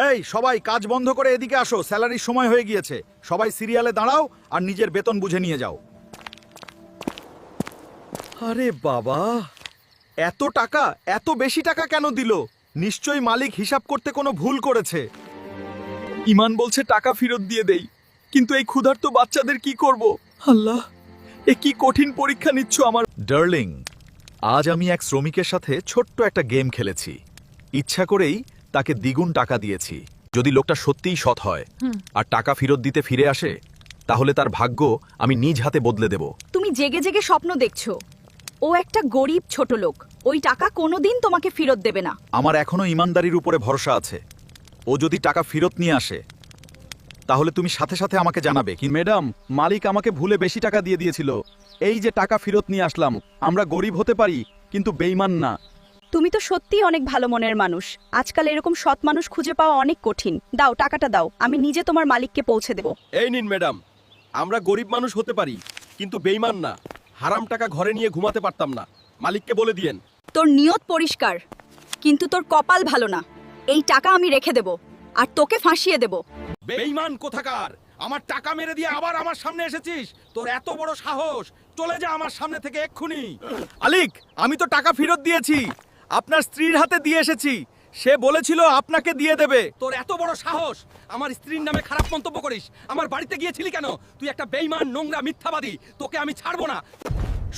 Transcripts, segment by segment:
এই সবাই কাজ বন্ধ করে এদিকে আসো, স্যালারির সময় হয়ে গিয়েছে। সবাই সিরিয়ালে দাঁড়াও আর নিজের বেতন বুঝে নিয়ে যাও। আরে বাবা, এত টাকা, এত বেশি টাকা কেন দিল? নিশ্চয়ই মালিক হিসাব করতে কোনো ভুল করেছে। ইমান বলছে টাকা ফেরত দিয়ে দেই, কিন্তু এই ক্ষুধার্ত বাচ্চাদের কি করব? আল্লাহ, এ কি কঠিন পরীক্ষা নিচ্ছ আমার। ডার্লিং, আজ আমি এক শ্রমিকের সাথে ছোট্ট একটা গেম খেলেছি। ইচ্ছা করেই তাকে দ্বিগুণ টাকা দিয়েছি। যদি লোকটা সত্যিই সৎ হয় আর টাকা ফেরত দিতে ফিরে আসে, তাহলে তার ভাগ্য আমি নিজ হাতে বদলে দেব। তুমি জেগে জেগে স্বপ্ন দেখছো। ও একটা গরিব ছোট লোক, ওই টাকা কোনোদিন তোমাকে ফেরত দেবে না। আমার এখনো ইমানদারির উপরে ভরসা আছে। ও যদি টাকা ফেরত নিয়ে আসে, তাহলে তুমি সাথে সাথে আমাকে জানাবে। কি ম্যাডাম, মালিক আমাকে ভুলে বেশি টাকা দিয়ে দিয়েছিল। এই যে টাকা ফেরত নিয়ে আসলাম। আমরা গরিব হতে পারি, কিন্তু বেঈমান না। তুমি তো সত্যিই অনেক ভালো মনের মানুষ। আজকাল এরকম সৎ মানুষ খুঁজে পাওয়া অনেক কঠিন। দাও, টাকাটা দাও, আমি নিজে তোমার মালিককে পৌঁছে দেব। এই নিন ম্যাডাম, আমরা গরিব মানুষ হতে পারি, কিন্তু বেঈমান না। হারাম টাকা ঘরে নিয়ে ঘুমাতে পারতাম না। মালিককে বলে দিয়েন। তোর নিয়ত পরিষ্কার, কিন্তু তোর কপাল ভালো না। এই টাকা আমি রেখে দেব আর তোকে ফাঁসিয়ে দেব। বেঈমান কোথাকার! আমার টাকা মেরে দিয়ে আবার আমার সামনে এসেছিস? তোর এত বড় সাহস! চলে যা আমার সামনে থেকে এক্ষুনি। আলিক, আমি তো টাকা ফেরত দিয়েছি। আপনার স্ত্রীর হাতে দিয়ে এসেছি। সে বলেছিল আপনাকে দিয়ে দেবে। তোর এত বড় সাহস! আমার স্ত্রীর নামে খারাপ মন্তব্য করিস। আমার বাড়িতে গিয়েছিলি কেন? তুই একটা বেঈমান, নোংরা, মিথ্যাবাদী। তোকে আমি ছাড়বো না।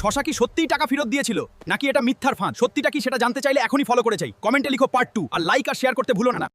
শশা কি সত্যিই টাকা ফেরত দিয়েছিল, নাকি এটা মিথ্যার ফাঁদ? সত্যিটা কি সেটা জানতে চাইলে এখনই ফলো করে যাই। কমেন্টে লিখো পার্ট 2 আর লাইক আর শেয়ার করতে ভুলো না।